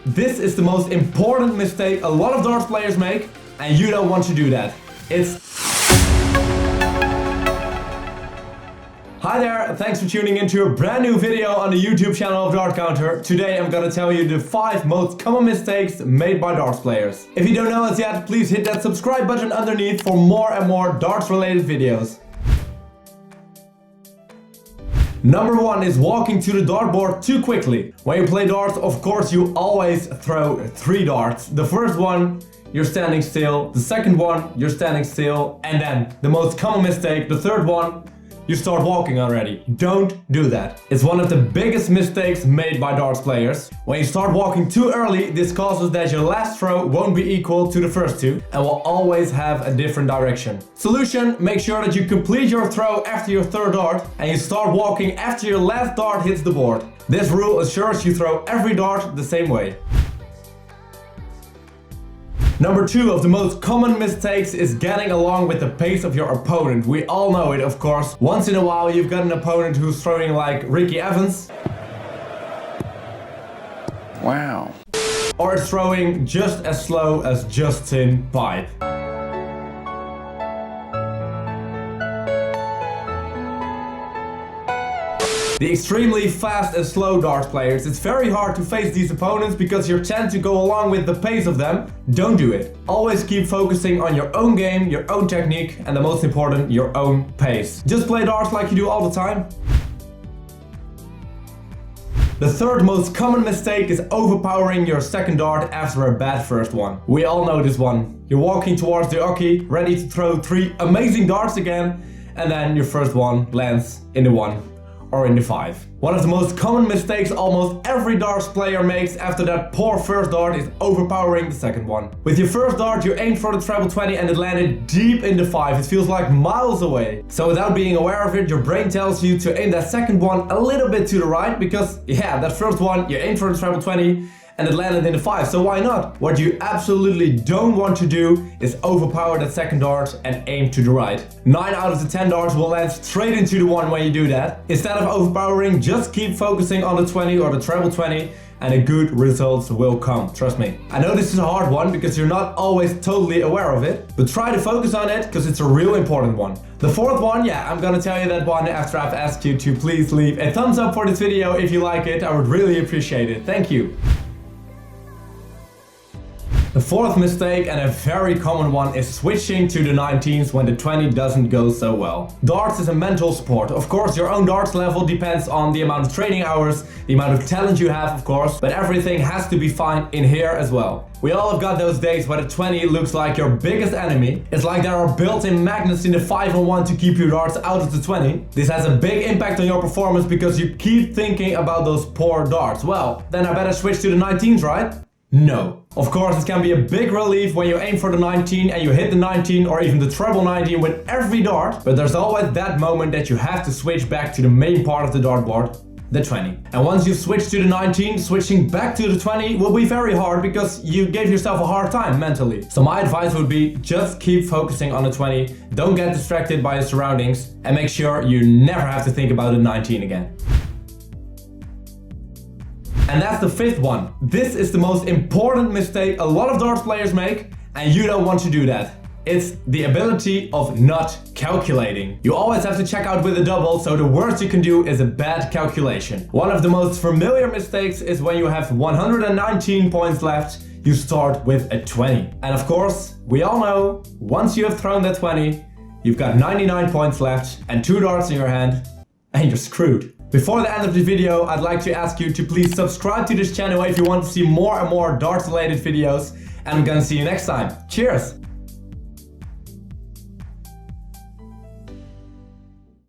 This is the most important mistake a lot of darts players make, and you don't want to do that. Hi there, thanks for tuning into a brand new video on the YouTube channel of DartCounter. Today I'm gonna tell you the 5 most common mistakes made by darts players. If you don't know us yet, please hit that subscribe button underneath for more and more darts related videos. Number 1 is walking to the dartboard too quickly. When you play darts, of course you always throw 3 darts. The first one, you're standing still. The second one, you're standing still. And then the most common mistake, the third one, you start walking already. Don't do that. It's one of the biggest mistakes made by darts players. When you start walking too early, this causes that your last throw won't be equal to the first 2 and will always have a different direction. Solution, make sure that you complete your throw after your third dart and you start walking after your last dart hits the board. This rule assures you throw every dart the same way. Number 2 of the most common mistakes is getting along with the pace of your opponent. We all know it, of course. Once in a while you've got an opponent who's throwing like Ricky Evans. Wow. Or is throwing just as slow as Justin Pipe. The extremely fast and slow darts players, it's very hard to face these opponents because you tend to go along with the pace of them. Don't do it. Always keep focusing on your own game, your own technique, and the most important, your own pace. Just play darts like you do all the time. The third most common mistake is overpowering your second dart after a bad first one. We all know this one. You're walking towards the oki, ready to throw 3 amazing darts again, and then your first one lands in the 1. Or in the 5. One of the most common mistakes almost every darts player makes after that poor first dart is overpowering the second one. With your first dart you aimed for the treble 20 and it landed deep in the 5. It feels like miles away. So without being aware of it, your brain tells you to aim that second one a little bit to the right because yeah, that first one you aimed for the treble 20 and it landed in the 5, so why not? What you absolutely don't want to do is overpower that second dart and aim to the right. 9 out of the 10 darts will land straight into the 1 when you do that. Instead of overpowering, just keep focusing on the 20 or the treble 20 and the good results will come, trust me. I know this is a hard one because you're not always totally aware of it, but try to focus on it because it's a real important one. The fourth one, yeah, I'm gonna tell you that one after I've asked you to please leave a thumbs up for this video if you like it. I would really appreciate it. Thank you. The fourth mistake, and a very common one, is switching to the 19s when the 20 doesn't go so well. Darts is a mental sport. Of course, your own darts level depends on the amount of training hours, the amount of talent you have, of course, but everything has to be fine in here as well. We all have got those days where the 20 looks like your biggest enemy. It's like there are built-in magnets in the 5 and 1 to keep your darts out of the 20. This has a big impact on your performance because you keep thinking about those poor darts. Well, then I better switch to the 19s, right? No. Of course, it can be a big relief when you aim for the 19 and you hit the 19 or even the treble 19 with every dart, but there's always that moment that you have to switch back to the main part of the dartboard, the 20. And once you've switched to the 19, switching back to the 20 will be very hard because you gave yourself a hard time mentally. So my advice would be just keep focusing on the 20, don't get distracted by your surroundings, and make sure you never have to think about the 19 again. And that's the 5th one. This is the most important mistake a lot of darts players make, and you don't want to do that. It's the ability of not calculating. You always have to check out with a double, so the worst you can do is a bad calculation. One of the most familiar mistakes is when you have 119 points left, you start with a 20. And of course, we all know, once you have thrown that 20, you've got 99 points left and 2 darts in your hand, and you're screwed. Before the end of the video, I'd like to ask you to please subscribe to this channel if you want to see more and more darts related videos. And I'm gonna see you next time. Cheers!